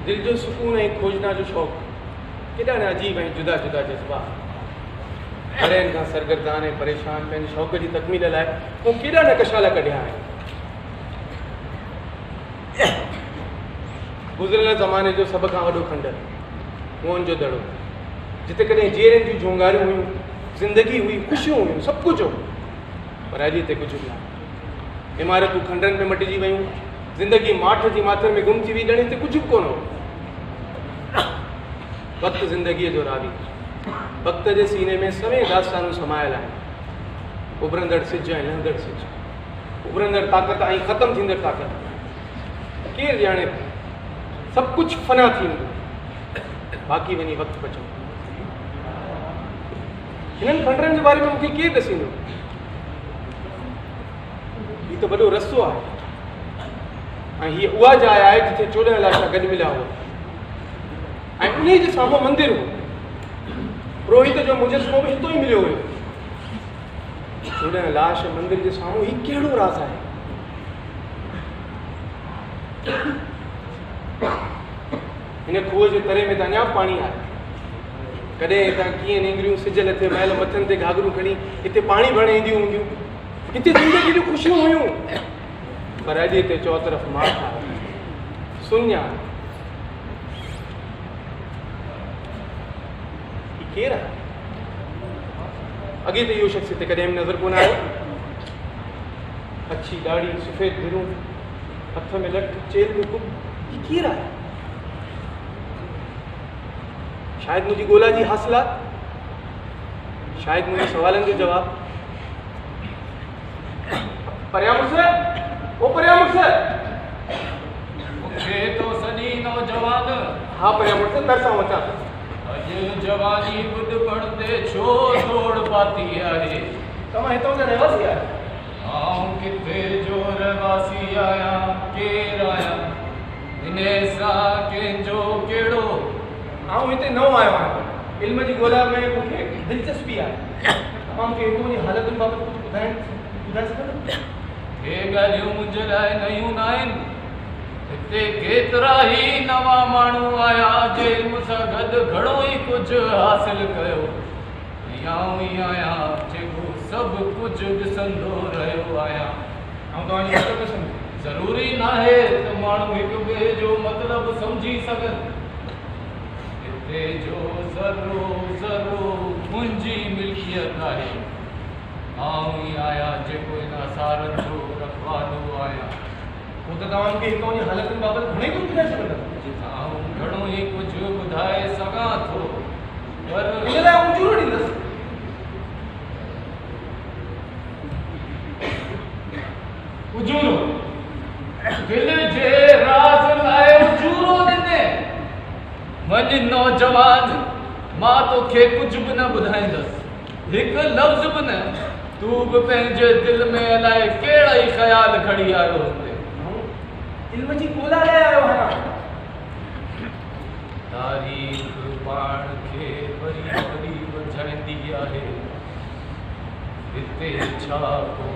दिल जो सुकून है खोजना जो शौक़ केॾा न अजीब ऐं जुदा जुदा जज़्बा परेन खां सरगर्दान ऐं परेशान पंहिंजे शौक़ जी तकमील लाइ पोइ केॾा न कशाला कढिया आहिनि। गुज़िरियल ज़माने जो सभ खां वॾो खंडर मोहन जो दड़ो, जिते कॾहिं जीअरनि जूं झोंगारियूं हुयूं, ज़िंदगी हुई, ख़ुशियूं हुयूं, सभु कुझु हो, पर अॼु हिते कुझु बि न। इमारतूं खंडरनि में मटिजी वियूं, ज़िंदगी माठ जी माथर में गुम थी वई, ॼण हिते कुझु बि कोन हो। वक़्तु ज़िंदगीअ जो रावी, वक़्त जे सीने में सवे दास्तानूं समायल आहिनि। उभरंदड़ सिज ऐं लहंदड़ सिज, उभरंदड़ ताक़त ऐं ख़तमु थींदड़ ताक़त। केरु ॼाणे सभु कुझु फना थींदो, बाक़ी वञी वक़्तु बचंदो। हिननि खंडरनि जे बारे में मूंखे केरु ॾसींदो? हीउ त वॾो रस्तो आहे ऐं हीअ उहा जाइ आहे जिथे 14 लाशा गॾु मिलिया हुआ ऐं उन जे साम्हूं मंदिर हो। पुरोहित जो मुजस्मो बि हितो ई मिलियो हुयो। 14 लाश मंदिर जे साम्हूं हीउ कहिड़ो राज़ आहे? हिन खूह जे तरे में त अञा पाणी आहे। कॾहिं हितां कीअं निंगरियूं सिज लथे महिल मथनि ते घाघरूं खणी हिते पाणी भरे ईंदियूं हूंदियूं, हिते ज़िंदगी जूं ख़ुशियूं हुयूं, पर अॼु हिते चौ तरफ़ माठ आहे, सुञ आहे। केरु आहे? अॻे त इहो शख़्स हिते कॾहिं बि नज़र कोन आयो। अछी दाढ़ी, सफ़ेद भिरूं, हथ में लठ, चेल में कुप, हीउ केरु आहे? शायदि मुंहिंजी ॻोल्हा जी हासिलात, शायदि मुंहिंजे सवालनि जो जवाबु। परियां मुड़ुस, ओ परियां मुड़ुस। मूंखे तो सॼी नौजवान। हा परियां मुड़ुस, तरसां अचां थो। अॼु जवानी ॿुध पढ़ते छो दौड़ पाती आहे? तव्हां हितां जा रहवासी आहियो? आऊं किथे जो रहवासी आहियां, केरु आहियां, इने सां कंहिंजो कहिड़ो? आऊं हिते नओं आयो आहियां, इल्म जी ॻोल्हा में मूंखे दिलचस्पी आहे। तव्हां मूंखे हितां जी हालतुनि बाबति कुझु ॿुधाए सघंदा? हे ॻाल्हियूं मुंहिंजे लाइ नयूं न आहिनि। हिते केतिरा ई नवां माण्हू आया जे इल्म सां गॾु घणो ई कुझु हासिल कयो। आऊं ई आहियां जेको सभु कुझु ॾिसंदो रहियो आहियां। ऐं तव्हांजी मतिलबु सम्झो, ज़रूरी न आहे त माण्हू हिक ॿिए जो मतिलबु सम्झी सघनि। हिते जो ज़रो ज़रो मुंहिंजी मिल्कियत आहे। आऊं ई आहियां जेको इन असारनि जो रखवालो आहियां। पोइ त तव्हां मूंखे हितां जी हालतुनि बाबति घणेई कुझु ॿुधाए सघंदा? आऊं घणो ई कुझु ॿुधाए सघां थो, पर इन लाइ आऊं उजूरो ॾींदुसि। उजूरो? दिल जे राज़ लाइ उजूरो ॾिने? वञ नौजवान, मां तोखे कुझु बि न ॿुधाईंदुसि, हिकु लफ़्ज़ बि न। तू बि पंहिंजे दिल में अलाए कहिड़ा ई ख़्याल खणी आयो हुते। इल्म जी ॻोल्हा लाइ आयो आहियां। तारीख़ पाण खे वरी वरी वधाईंदी आहे। हिते छा हो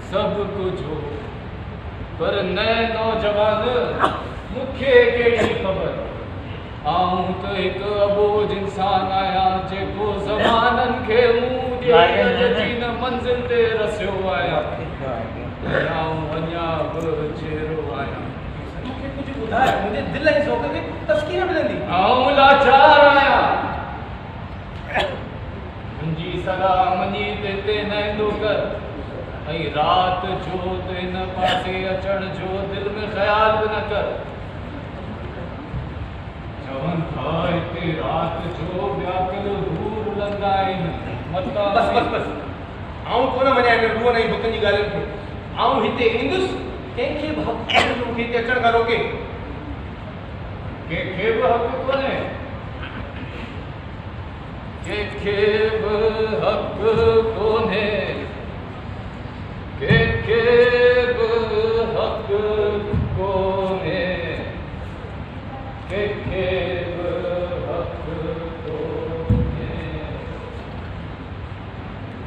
सभु कुझु हो, पर न नौजवान, मूंखे कहिड़ी ख़बर? आऊं त हिकु अबोझ इंसान आहियां जेको ज़माननि खे मुंहुं ॾेई न मंज़िल ते रसियो आहियां। आऊं अञा बि चेरो आहियां। मूंखे कुझु ॿुधाए, मुंहिंजे दिल ऐं ज़ौक़ खे तस्कीन मिलंदी। आऊं लाचार आहियां। मुंहिंजी सलाह मञी ते नंढो कर ऐं राति जो त हिन पासे अचण जो दिल में ख़्याल बि न कर। चवनि था हिते राति जो व्याकुल दूर लंघंदा आहिनि। बस आऊं कोन मञां हिन रूहनि ऐं बुतनि जी ॻाल्हियुनि खे। आऊं हिते ईंदुसि, कंहिंखे बि हक़ मूंखे हिते अचण खां रोके। कंहिंखे बि हक़ कोन्हे, कंहिंखे बि हक़ कोन्हे, कंहिंखे बि हक़ कोन्हे, कंहिंखे बि हक़ कोन्हे,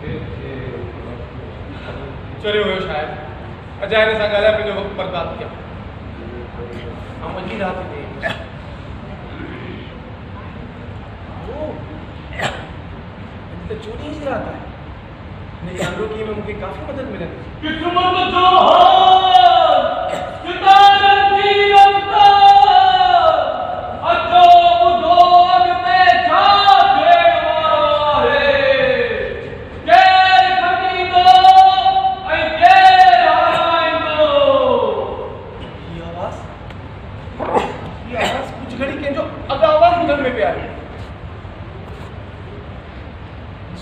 कंहिंखे चरियो हुयो शायदि, अजाए हिन सां ॻाल्हाए पंहिंजो वक़्तु बर्बाद कया। ऐं वधी रात दे ओ तो चोरी ही रात है ने जानरो की में मुझे काफी मदद मिलती किस्मत जो हो किताब जी अंता अजो उदोग में जाते वारे के खमीदो ऐ के आइंदो ये आवाज कुछ घड़ी के जो अगा आवाज मुझ में पे आई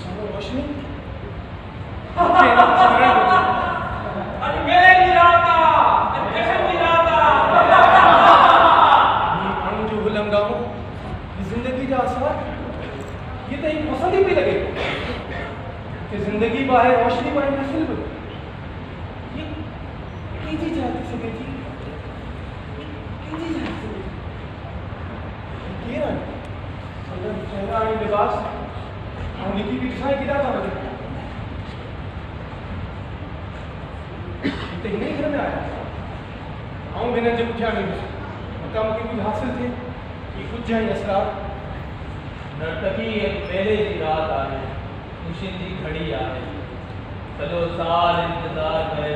सोनो रोशनी जिंदगी का असर ये तो एक पसंद ही भी लगे कि जिंदगी बाहर रोशनी बाहर नस्ल बन ये कीजी जाती से बेटी कीजी जाती से ये रहा सदर चेहरा और लिबास और निकी भी दिखाई गिरा था मुझे तो नहीं घर में आया आऊं बिना जब क्या नहीं मक्का मुक्की कुछ हासिल थे ये कुछ जाए असरार नर्तकी एक पहले की रात आए खुशी की घड़ी आए सॼो साल इंतज़ार करे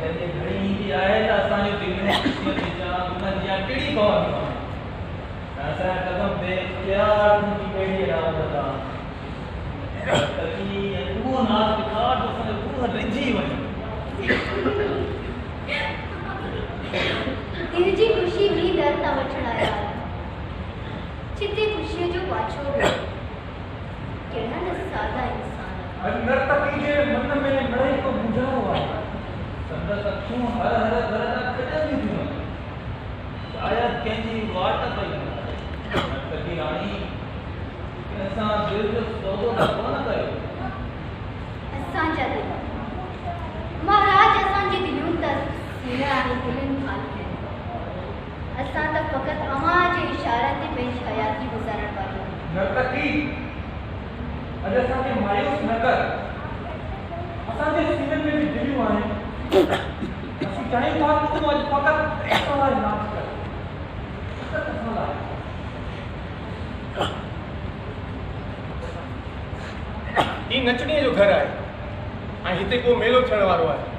जब ये घड़ी ईंदी आहे त असांजो दिलि में ख़ुशीअ जी जाम उन्हनि जी कहिड़ी पवंदी असांजा कदम बेख्तियार तुंहिंजी कहिड़ी रात था नर्तकी उहो नाच ॾेखार जो असांजो रूह रिझी वञे दिल जी खुशी भी दर न वठण आया चिते खुशी जो पाछो केड़ा न सादा इंसान नर्तकी जे मन में घणेई को बुझायो आहे संदसि अखियूं हर हर घर जा कढंदियूं थियूं शायद कंहिंजी वाट पई नर्तकी राणी असां दिलि जो सौदो त कोन कयो असांजा दिल महाराज असांजी दिलियूं त सीना ऐं दिलनि ख़ाली असां त फ़क़त अव्हां जे इशारनि ते पंहिंजी हयाती गुज़ारण वारी नर्तकी अॼु असांखे मायूस न कर असांजे सीननि में बि दिलियूं आहिनि असीं चाहियूं था कि तूं अॼु फ़क़त असां लाइ नाच कर फ़क़त असां लाइ ही नचणीअ जो घर आहे ऐं हिते को मेलो थियण वारो आहे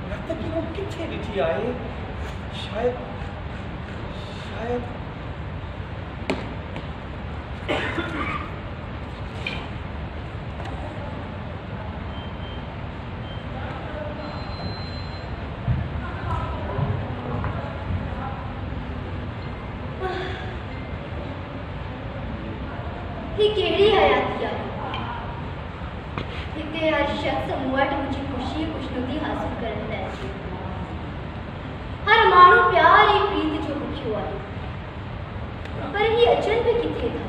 नर्तकी वो किथे ॾिठी आहे शायद शायद ही केड़ी हयाती आहे हिते हर शख्स मूं वटि मुंहिंजी ख़ुशी खुशनुदी हासिल करण लाइ अचे हर माण्हू प्यार ऐं प्रीत जो बुखियो आहे पर ही अचनि बि किथे था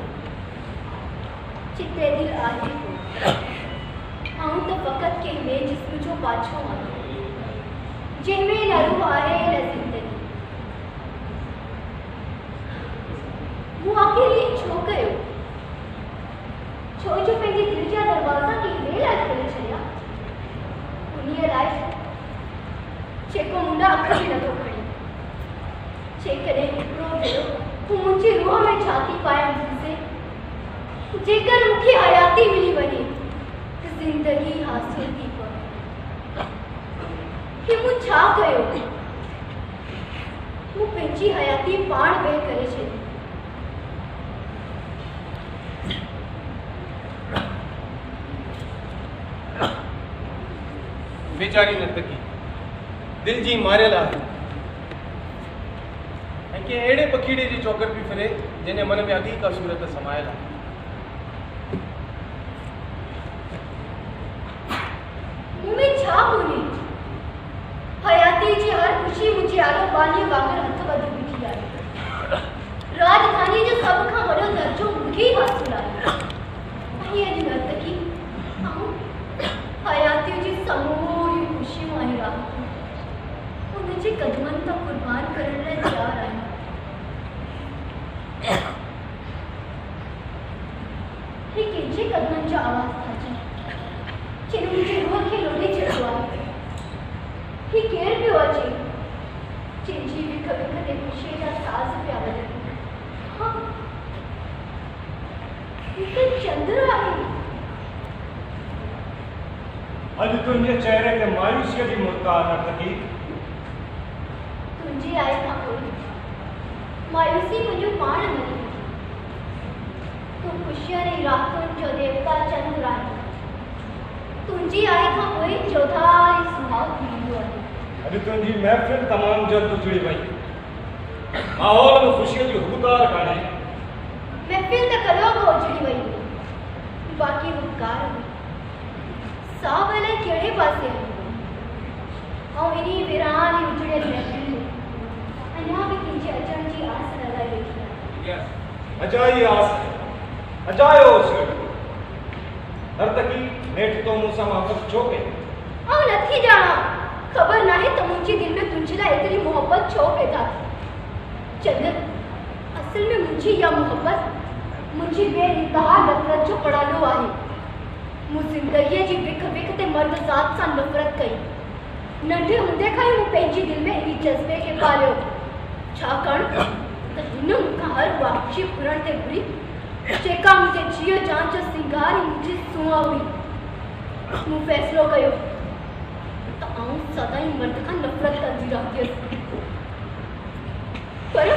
जिते दिलि आहे कोन आऊं त फ़क़त कंहिं जिस्म जो पाछो आहियां जंहिंमें न रूह आहे न ज़िंदगी मूं आख़िर ईअं छो कयो छो जो पंहिंजे दिलि जा दरवाज़ा कंहिं लाइ खोले छॾिया उन्हीअ लाइ जेको मुंडा अख बि नथो खणे जेकॾहिं हिकिड़ो भेरो हू मुंहिंजी रूह में छाती पाए मुंहिंजे जेकर मूंखे हयाती मिली वञे त ज़िंदगी हासिल थी पवे कि मूं छा कयो मूं पंहिंजी हयाती पाण ॿे करे छॾी बेचारी नर्तकी दिल जी मारियल आहे ऐं कंहिं अहिड़े पखीड़े जी चौकर पई फिरे जंहिंजे मन में अॻी का सूरत समायल आहे मूं में छा कोन्हे हयाती जी हर ख़ुशी मुंहिंजे आलो बानीअ वांगुरु हथ वधी बीठी आहे राजधानी जो सभ खां वॾो दर्जो मूंखे ई हासिल आहे ऐं अॼु नर्तकी हयाती जी समूरी ख़ुशियूं ऐं राहतूं उनजे कदमनि तां क़ुर्बान करण लाइ तयार आहियां ही कंहिंजे कदमनि जा आवाज़ था अचनि जिन मुंहिंजे रूह खे लोॾे छॾियो आहे ही विख ते ख़ुशीअ जा साज़ पिया वॼनि। हाँ, हिकु चंद्र आहे। अॼु तुंहिंजे चेहरे ते मायूसीअ जी मुस्कान नर्तकी। तुंहिंजी आहे खां पोइ मायूसी मुंहिंजो पाण मरी। तूं ख़ुशीअ जी रातुनि जो देवता चंद्र आहे। तुंहिंजी आहे खां पोइ चौधारी सुहाग थींदो आहे। अॼु तुंहिंजी महफ़िल तमामु जल्द उजड़ी वई। माहौल में ख़ुशीअ जी हुबकार कान्हे। महफ़िल त कॾहिं खां उजड़ी वई, बाक़ी हुबकार हुई। साहु अलाए कहिड़े पासे हली ऐं इन्ही वीरान उजड़ियल महफ़िल में अञा बि तुंहिंजे अचण जी आस लॻाई वेठी आहे। अजाई आस, अजायो सिर। नर्तकी नेठि तो मूंसां मोहबत छो कई? ऐं नथी ॼाणा, ख़बर नाहे त मुंहिंजे दिलि में तुंहिंजे लाइ एतिरी मोहबत छो पैदा थी। चंद्र, असल में मुंहिंजी इहा मोहबत मुंहिंजी बेइंतहा नफ़रत जो पड़ालो आहे। मूं ज़िंदगीअ जी विख विख ते मर्द ज़ात सां नफ़रत कई। नंढे हूंदे खां ई मूं पंहिंजी दिलि में इन जज़्बे खे पालियो, छाकाणि त हिन मूंखां हर वापसी फुरण ते घुरी जेका मुंहिंजे जीअ जान जो सिंगार ई मुंहिंजी सूंह हुई। मूं फ़ैसिलो कयो त आउं सदाईं मर्द खां नफ़रत कंदी रहंदसि। पर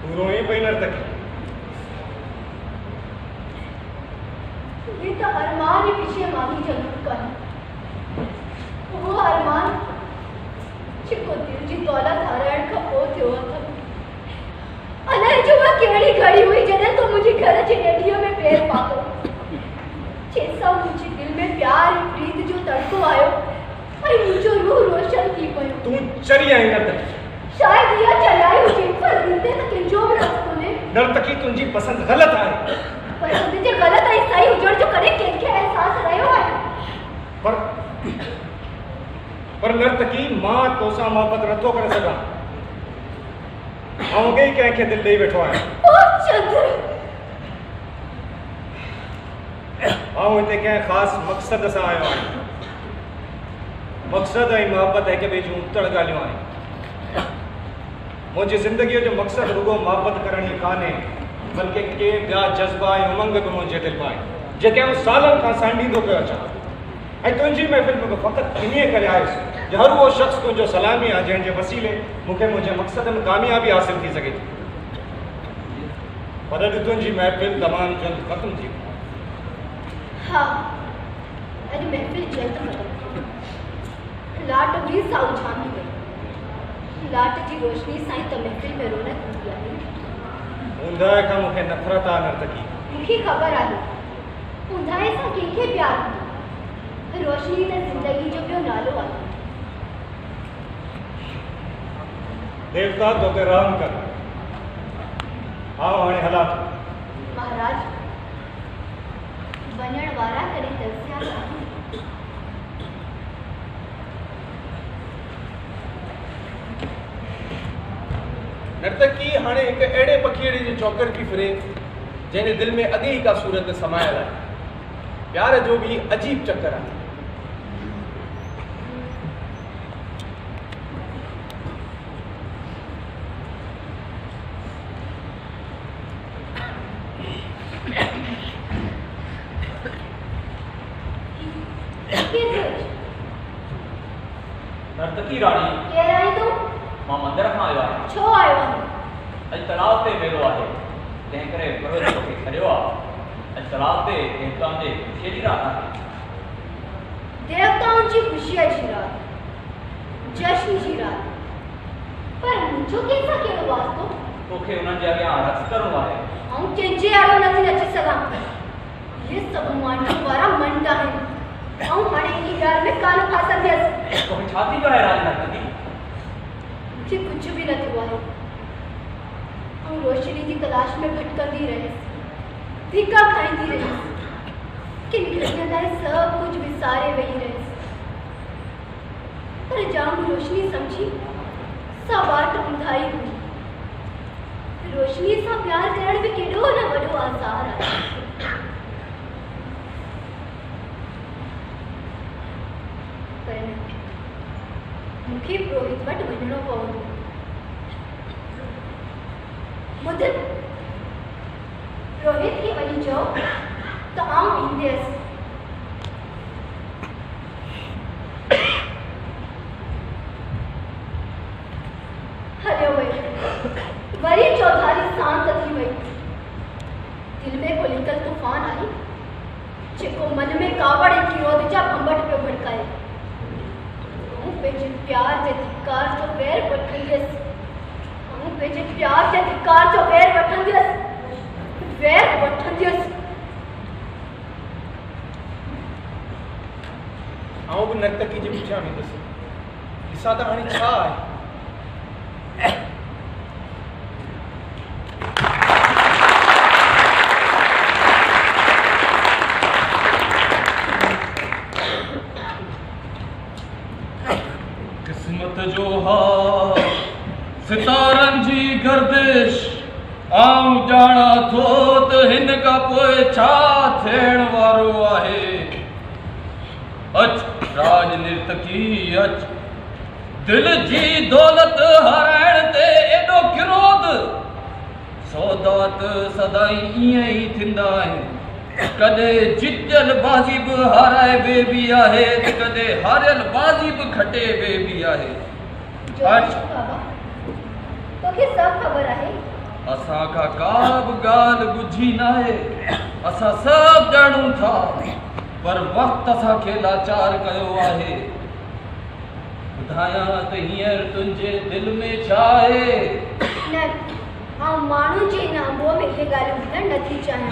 तूं रोई पई नर्तकी। ये तो अरमान ही पीछे मांगी जरूर कर। वो अरमान जेको दिल जी दौलत हाराइण खां पोइ थियो अथव। अलाए जो मां कहिड़ी घड़ी हुई जॾहिं तो मुंहिंजे घर जी ॾेढीअ में पेर पातो। जंहिंसां मुंहिंजे दिलि में प्यार ऐं प्रीत जो तड़को आयो ऐं मुंहिंजो रूह रोशन थी पियो। तूं चरी आई नर्तकी। शायदि इहा चढ़ाई हुजे, पर दिलि ते त कंहिंजो बि रस्तो कोन्हे। नर्तकी तुंहिंजी पसंदि ग़लति आहे। पसंदि जे ग़लति ऐं सही हुजण जो कॾहिं कंहिंखे अहसासु रहियो आहे? पर नर्तकी, मां तोसां मोहबत नथो करे सघां। आउं अॻे ई कंहिंखे दिलि ॾेई वेठो आहियां। ओ चंद्र, आउं हिते कंहिं ख़ासि मक़सद सां आयो आहियां। मक़सद ऐं मोहबत हिक ॿिए जूं उतड़ ॻाल्हियूं आहिनि। मुंहिंजी ज़िंदगीअ जो मक़सदु रुॻो मोहबत करण ई कान्हे, बल्कि के ॿिया जज़्बा ऐं उमंग बि मुंहिंजे दिलि में आहिनि, जेके आउं सालनि खां सांडींदो पियो अचां। ऐं तुंहिंजी महफ़िल में फ़क़ति इन्हीअ करे आयुसि जो हर उहो शख़्स तुंहिंजो सलामी आहे जंहिंजे वसीले मूंखे मुंहिंजे मक़सद में कामयाबी हासिल थी सघे थी। पर अॼु तुंहिंजी महफ़िल तमामु जल्द ख़त्म थी। हाँ, अॼु महफ़िल जल्द ख़त्म थी। लाट हुई सा उछामी वई। लाट जी रोशनी सां ई त महफ़िल में रौनक हूंदी आहे। ऊंदाहे खां मूंखे नफ़रत आहे नर्तकी। मूंखे ख़बर आहे, ऊंदाहे सां कंहिंखे प्यार हूंदो। रोशनी त ज़िंदगी जो ॿियो नालो आहे। देवता तोखे रहम कर। आओ हाणे हलां थो। महाराज, वञण वारा कॾहिं तरसिया कान्हनि। नर्तकी हाणे हिकु अहिड़े पखीअड़े जी चौकर पई फिरे जंहिंजे दिलि में अॻे ई का सूरत समायल आहे। प्यार जो बि अजीब चक्कर आहे। नर्तकी राणी, केरु आई तूं? मां मंदर खां आयो आहियां। छो आयो आहीं? अॼु तलाउ ते वेलो आहे, तंहिं करे पुरोहित तोखे छॾियो आहे। अॼु तलाउ ते देवताउनि जे ख़ुशीअ जी रात आहे। देवताउनि जी ख़ुशीअ जी रात, जश्न जी रात। पर मुंहिंजो कंहिंसां कहिड़ो वास्तो? तोखे उन्हनि जे अॻियां रक़्स करिणो आहे। ऐं कंहिंजे आड़ो नथी नची सघां। इहे सभु माण्हुनि वारा मंड आहिनि ऐं हाणे इन ॻाल्हि में कान फासंदसि। तोखे छा थी पियो आहे राज नर्तकी? मूंखे कुझु बि न थियो आहे। ऐं रोशनी जी तलाश में भटकंदी रहियसि, धिका खाईंदी रहियसि, किन घड़ियुनि लाइ सभु कुझु विसारे वेही रहियसि। पर जाम रोशनी समझी सा बाट ऊंधाई हुई। रोशनी सां प्यार करण बि केॾो न वॾो आज़ार आहे। मूंखे पुरोहित वटि वञिणो पवंदो। ॿुध, पुरोहित खे वञी चओ त आउं ईंदसि। हलियो वियो। वरी चौधारी शांत थी वई। दिल में को लिकल तूफान आई जेको मन में कावड़ ऐं क्रोध जा भंभट पियो भड़काए। हूं पंहिंजे प्यार जे धिक्कार जो वैर वठंदसि। हूं पंहिंजे प्यार जे धिक्कार जो वैर वठंदसि। आउं बि नर्तकी जे पुठियां वेंदुसि। ॾिसां त हाणे छा आहे। किस्मत जो हाल सितारनि जी गर्दिश आऊं ॼाणा थो त हिन खां पोइ छा थियण वारो आहे। अच राज नर्तकी अच। दिल जी दौलत हाराइण ते एॾो क्रोध। सौदा त सदाई ईअं ई थींदा आहिनि। कॾहिं जितल बाज़ी बि हाराए वेबी आहे त कॾहिं हारियल बाज़ी बि खटे वेबी आहे। तोखे सब ख़बर आहे। असां खां का बि ॻाल्हि ॿुझी न आहे। असां सभु ॼाणूं था पर वक़्तु असांखे लाचार कयो आहे। ॿुधायां त हींअर तुंहिंजे दिलि में छा आहे। न, आउं माण्हू जे नांगो में इहे ॻाल्हियूं ॿुधणु नथी चाहियां।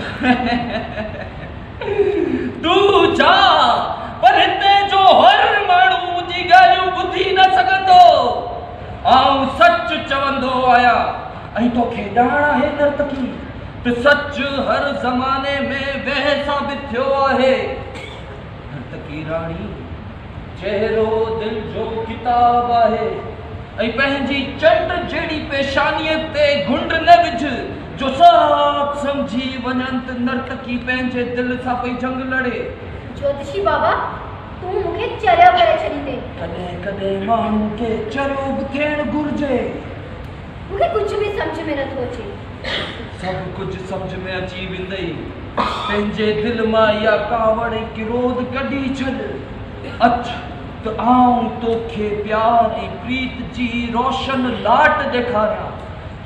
तूं छा पर हिते जो हर माण्हू मुंहिंजी ॻाल्हियूं ॿुधी न सघंदो। आउं सच चवंदो आहियां ऐं तोखे ॼाण आहे नर्तकी त सच हर ज़माने में वह साबित थियो आहे। नर्तकी राणी चेहरो दिल जो किताब आहे ऐं पंहिंजी चंड जहिड़ी पेशानीअ ते घुंड न विझ जो सभु सम्झी वञनि त नर्तकी पंहिंजे दिल सां पई जंग लड़े। ज्योतिषी बाबा, तूं मूंखे चरियो करे छॾींदे। कॾहिं कॾहिं माण्हू खे चरियो बि थियणु घुरिजे। मूंखे कुझु बि सम्झ में नथो अचे। सभु कुझु सम्झ में अची वेंदई। पंहिंजे दिल मां इहा कावड़ ऐं क्रोध कढी छॾ। अच त आउं तोखे प्यार ऐं प्रीत जी रोशन लाट ॾेखारियां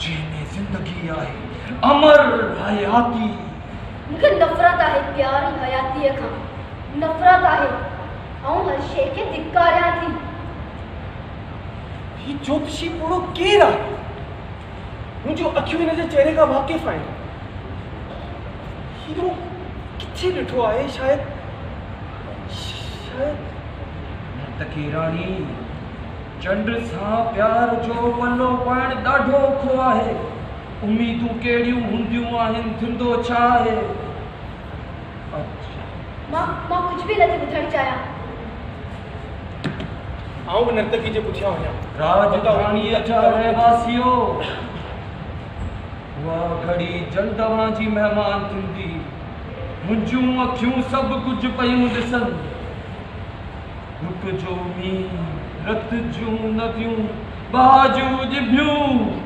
जंहिंमें ज़िंदगी आहे, अमर हयाती। मूंखे नफ़रत आहे प्यार ऐं हयातीअ खां। नफ़रत आहे। आउं हर शइ खे धिक्कारियां थी। ही ज्योतिषी पूरो केरु आहे? मुंहिंजूं अखियूं हिन जे चेहरे खां वाक़िफ़ आहिनि। हीरो किथे ॾिठो आहे? शायदि नर्तकी राणी, चंड सां प्यार जो पल्लो पाइण ॾाढो औखो आहे। उम्मीदूं कहिड़ियूं हूंदियूं आहिनि, थींदो छा आहे। मां कुझु बि नथी ॿुधणु चाहियां। आउं बि नर्तकी जे पुठियां वञां। राजधानीअ जा रहवासियो, उहा घड़ी जलदवां जी महिमान थींदी। मुंहिंजूं अखियूं सभु कुझु पयूं ॾिसनि। रुक जो मींहुं, रत जूं नदियूं, बाजू ॼिभियूं।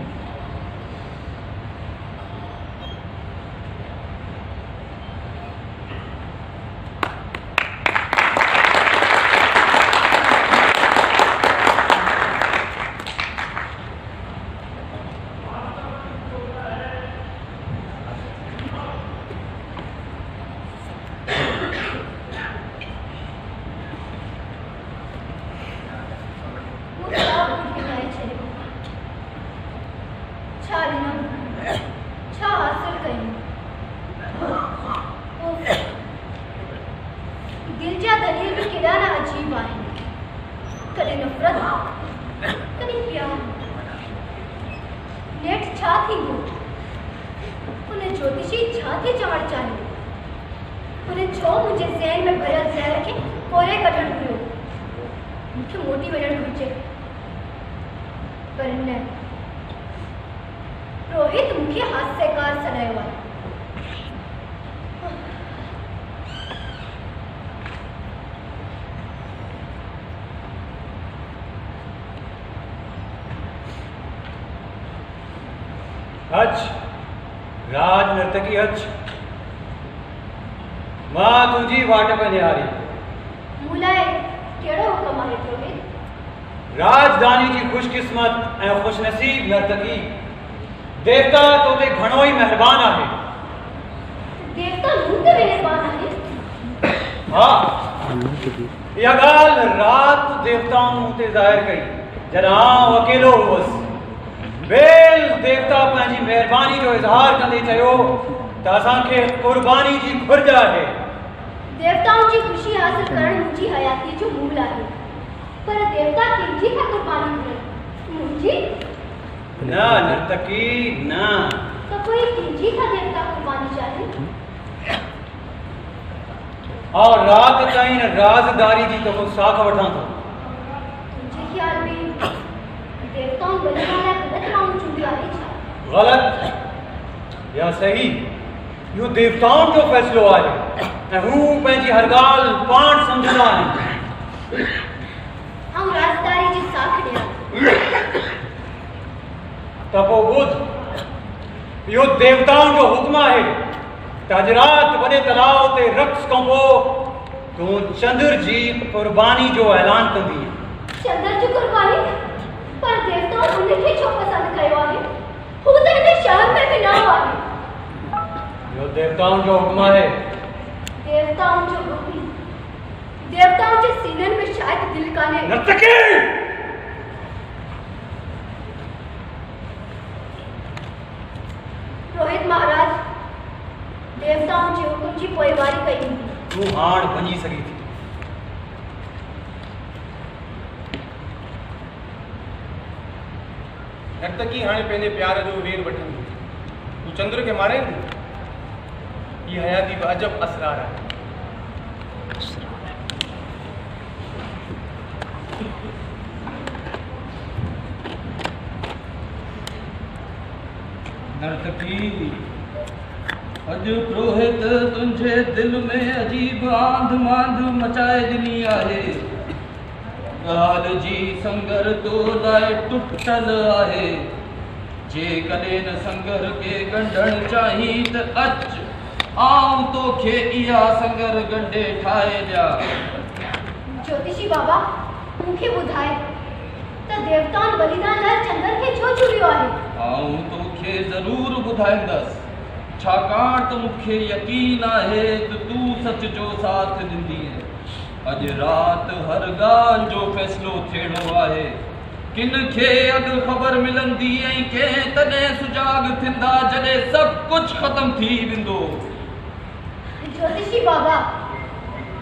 हज राज नर्तकी हज मां तुझी वाट पे निहारी मूलाए केड़ो हुक्म आहे पुरोहित? राजधानी जी खुशकिस्मत ऐं खुशनसीब नर्तकी देवता तो ते घणो ई मेहरबान आहे। देवता मूं ते मेहरबान आहे? हाँ इहा ॻाल्हि रात देवताउनि ते ज़ाहिर कई जॾहिं आउं अकेलो हुअसि। बेल देवता पंहिंजी महिरबानी जो इज़हार कंदे चयो त असांखे क़ुर्बानी जी घुर्ज आहे। देवताउनि जी खुशी हासिल करण मुंहिंजी हयाती जो मूल आहे, पर देवता कंहिंजी था क़ुर्बानी घुरनि? मुंहिंजी न नर्तकी न। त कोई कंहिंजी था देवता क़ुर्बानी चाहिनि? और रात ताईं राज़दारी जी तो साख वठां थो। तुंहिंजे ख़्याल में देवताउनि बलिदान लाइ ग़लति माण्हू चूंडियो आहे छा? ग़लति या सही इहो देवताउनि जो फ़ैसिलो आहे ऐं हू पंहिंजी हर ॻाल्हि पाण सम्झंदा आहिनि। आउं राज़दारी जी साख ॾियां त पोइ ॿुध इहो देवताउनि जो हुक्म आहे त अॼु राति वॾे तलाउ ते रक़्स खां पोइ तूं चंद्र जी क़ुर्बानी जो ऐलान कंदी। चंद्र जी क़ुर्बानी? पर देवताउनि उनखे छो पसंदि कयो आहे? हू त हिन शहर में बि न आहे। इहो देवताउनि जो हुक्म आहे। देवताउनि जो हुक्म? देवताउनि जे सीननि में शायदि दिलि कान्हे। नर्तकी रोहित महाराज देवताउनि जे हुकुम जी पोइवारी कई हूंदी। तूं हाण वञी सघी थी। नर्तकी हाणे पंहिंजे प्यार जो वेर वठंदी। तूं चंद्र खे मारे ये हयाती बि अजब असरार आहे। नर्तकी अॼु पुरोहित तुंहिंजे दिल में अजीब आंध मांध मचाए ॾिनी आहे। ॻाल्हि जी संगर तो लाइ टुटल आहे। जेकॾहिं न संगर खे ॻंढणु चाहीं त अच आउं तोखे इहा संगर ॻंढे ठाहे ॾियां। ज्योतिषी बाबा मूंखे ॿुधाए त देवताउनि बलिदान लाइ चंद्र खे छो चूंडियो आहे? आउं तोखे ज़रूरु ॿुधाईंदसि, छाकाणि त मूंखे यकीन आहे त तूं सच जो साथ ॾींदीअ। अॼु राति हर ॻाल्हि जो फ़ैसिलो थियणो आहे। किन खे अॻु ख़बर मिलंदी ऐं कंहिं तॾहिं सुजाॻ थींदा जॾहिं सभु कुझु ख़तमु थी वेंदो। ज्योतिषी बाबा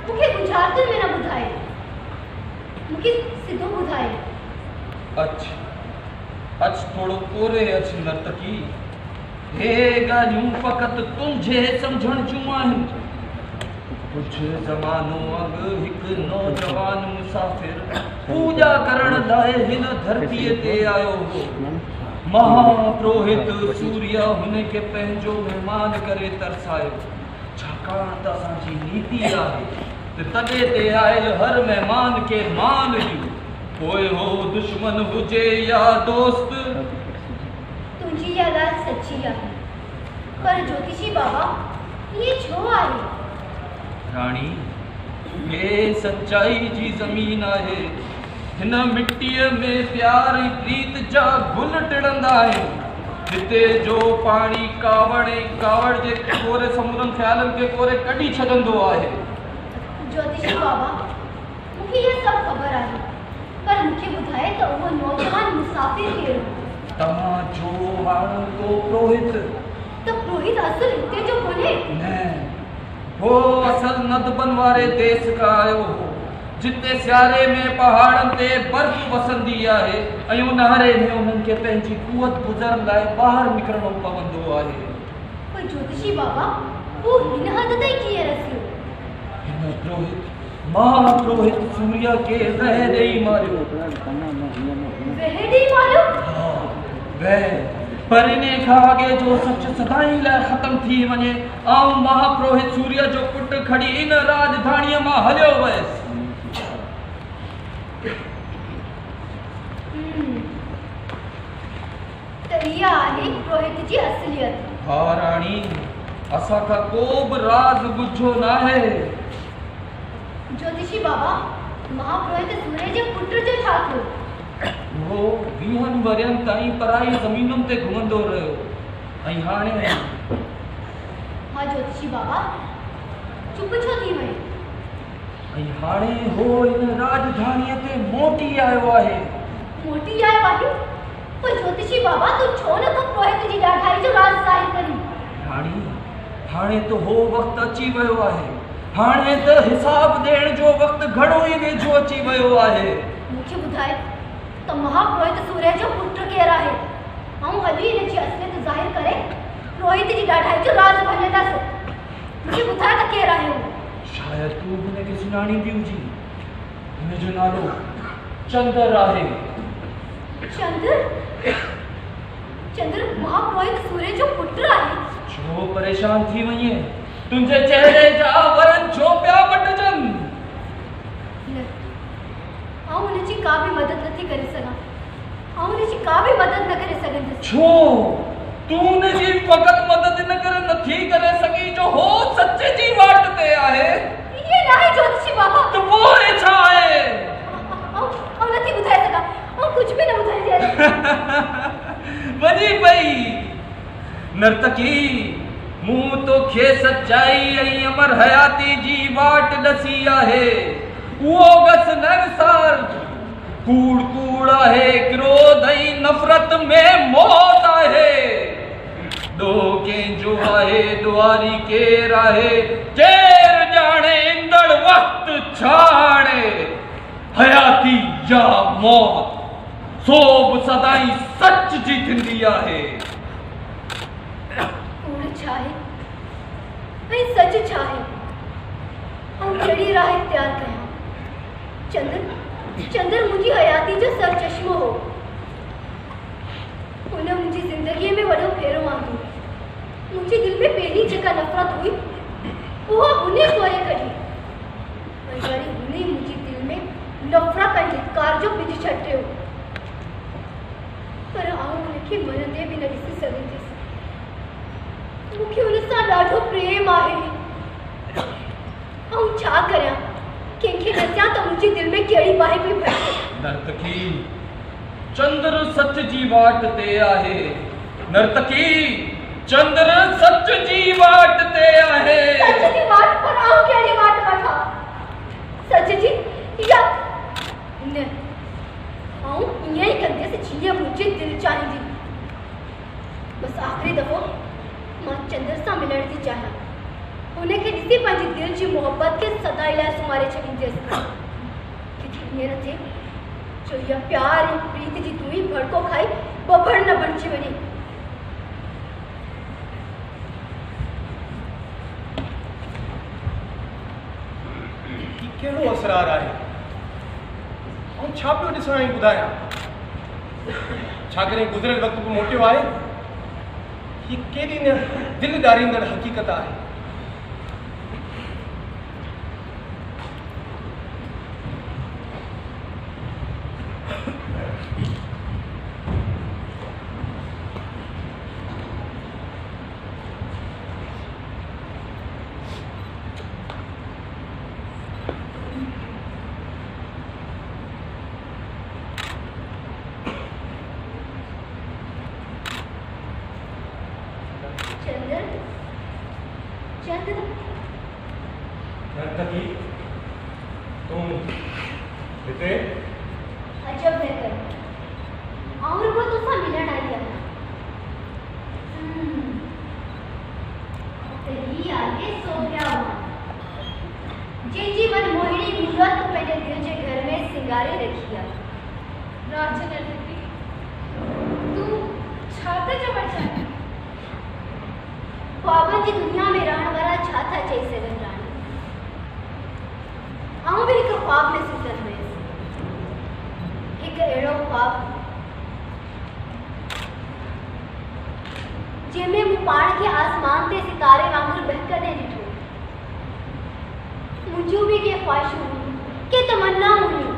मूंखे गुजराती में न ॿुधाए, मूंखे सिधो ॿुधाए। अच थोड़ो कोरे अच नर्तकी। हे ॻाल्हियूं फ़क़ति तुंहिंजे सम्झण जूं आहिनि। कुझु ज़मानो अॻु हिकु नौजवान मुसाफ़िर पूॼा करण लाइ हिन धरतीअ ते आयो हो। महापुरोहित सूर्य हुनखे पंहिंजो महिमान करे तरसायो, छाकाणि त असांजी नीति आहे त तॾहिं ते आयल हर महिमान खे मान ॾियो, पोइ हो दुश्मन हुजे या दोस्त। तुंहिंजी इहा ॻाल्हि सची आहे, पर ज्योतिषी बाबा इहे छो आहे? राणी ये सच्चाई जी ज़मीन आहे। हिन मिट्टीअ में प्यार ऐं प्रीत जा गुल टिड़ंदा आहिनि। हिते जो पाणी कावड़ जे कोरे समुद्रनि ख़्यालनि खे कोरे कढी छॾंदो आहे। ज्योतिषी बाबा मूंखे इहा सभु ख़बर आहे, पर मूंखे ॿुधाए त उहो नौजवान मुसाफ़िर केरु हो? तव्हांजो हाणोको पुरोहित। त पुरोहित असुल हिते जो कोन्हे? न, हो असल नदबन वारे देश खां आयो हो, जिते सियारे में पहाड़नि ते बर्फ़ वसंदी आहे ऐं ऊन्हारे में उन्हनि खे पंहिंजी कुवत गुज़रण लाइ ॿाहिरि निकिरणो पवंदो आहे। पर ज्योतिषी बाबा हू हिन हद ताईं कीअं रसियो? हिन पुरोहित महापुरोहित सूर्य खे वह ॾेई मारियो। वह ॾेई मारियो? हा, वह। पर इन खां अॻे जो सच सदाईं लाइ ख़तमु थी वञे, ऐं महापुरोहित सूर्य जो पुटु खणी इन राजधानीअ मां हलियो वयुसि। त इहा आहे पुरोहित जी असलियत। हाँ राणी, असा का को बि राज बुझो ना है। ज्योतिषी बाबा, महापुरोहित सूर्य जे पुत्र जो छा थियो? वो 20 वरन ताईं पराई ज़मीनुनि ते घुमंदो रहियो ऐं हाणे हाँ ज्योतिषी बाबा, चुप छो थी वई? ऐं हाणे हो इन राजधानीअ ते मोटी आयो आहे। मोटी आयो आहे? पर ज्योतिषी बाबा, तू छो न तो पुरोहित जी ॾाढाई जो राज ज़ाहिर करी? राणी, हाणे तो हो वक़्तु अची वियो आहे। हाणे त हिसाब ॾियण जो वक़्तु घणो ई वेझो अची वियो आहे। मूंखे ॿुधाए त महापुरोहित सूर्य जो पुत्र केरु आहे? ऐं हली हिन जी असलियत ज़ाहिर करे पुरोहित जी ॾाढाई जो राज भञंदासीं। मूंखे ॿुधाए त केरु आहे हू? शायद तू हुनखे सुञाणींदी हुजी। हुन जो नालो चंद्र आहे। चंद्र? चंद्र महापुरोहित सूर्य जो पुत्र आहे? छो परेशान थी वञे? तुंहिंजे चेहरे जा वरन छो पिया बटजनि? न, आउं हुनजी का बि मदद नथी करे सघां। आउं हुनजी का बि मदद न करे सघंदसि। छो? तू हुनजी फ़क़त मदद न करे नथी करे सघी जो हो सच जी वाट ते आहे। ये ना है ज्योतिषी बाबा। तो वो छा आहे? आउं नथी ॿुधाए सघां। आउं कुझु बि न ॿुधाए सघां। वञी पई नर्तकी, मूं तोखे सचाई ऐं अमर हयाती जी वाट ॾसी आहे। उहो गस न विसार। कूड़ कूड़ आहे, क्रोध ऐं नफ़रत में मौत आहे। ॾोह कंहिंजो आहे, ॾुआरी केरु आहे? केरु ॼाणे ईंदड़ वक़्तु छा हाणे? हयाती या मौत, सो बि सदाईं सच जी थींदी आहे। कूड़ छा आहे ऐं सच छा आहे? आउं कहिड़ी राह इख्तियार कयां? चंद्र मुंहिंजी हयाती जो सर चश्मो हो। हुन मुंहिंजी ज़िंदगीअ में वॾो फेरो आंदो। मुंहिंजे दिलि में पहिरीं जेका नफ़रत हुई, उहा हुने सोए कढी। ऐं वरी हुने मुंहिंजी दिलि में नफ़रत ऐं धिक्कार जो बिज छटियो। पर आउं हुनखे मरंदे बि न ॾिसी सघंदसि। मूंखे हुन सां ॾाढो प्रेम आहे। आउं छा करियां? कंहिंखे ॾिसां त मुंहिंजी दिलि में कहिड़ी बाहि पई फटे। नर्तकी, चंद्र सच जी वाट ते आहे। नर्तकी, चंद्र सच जी वाट ते आहे। सच जी वाट? पर आउं कहिड़ी वाट वठां? सच जी या न? आउं ईअं ई कंदसि जीअं मुंहिंजी दिलि चाहींदी। बसि आख़िरी दफ़ो मां चंद्र सां मिलण थी चाहियां। हुनखे ॾिसी पंहिंजी दिलि जी मोहबत खे सदाई लाइ सुम्हारे छॾींदसि। किथे हीअं न थिए जो इहा प्यार ऐं प्रीत जी तूं ई भड़को खाई बबड़ न बणिजी वञे। कहिड़ो असरार आहे? ऐं छा पियो ॾिसण ऐं ॿुधायां? छा करे गुज़िरियल वक़्तु बि मोटियो आहे? हीअ केॾी न दिलि ॾारींदड़ हक़ीक़त आहे। नर्तकी, तुम हिते? अजब है कर। आउं रुगो तोसां मिलण आई आहियां। त ही आहे सोभ्यावान, जंहिंजी मनमोहिणी मूरत पंहिंजे दिलि जे घर में सिंगारे रखी आहे। राजनर्तकी, तूं छा था चवणु चाहीं? ख्वाबनि जी दुनिया में रहण वारा छा था चई सघनि राणी? आउं बि हिकु ख्वाब में सुतल हुयसि। हिकु अहिड़ो ख्वाब जंहिंमें मूं पाण खे आसमान ते सितारे वांगुरु बहकंदे ॾिठो। मुंहिंजूं बि के ख़्वाहिशूं हुयूं, के तमन्नाऊं हुयूं,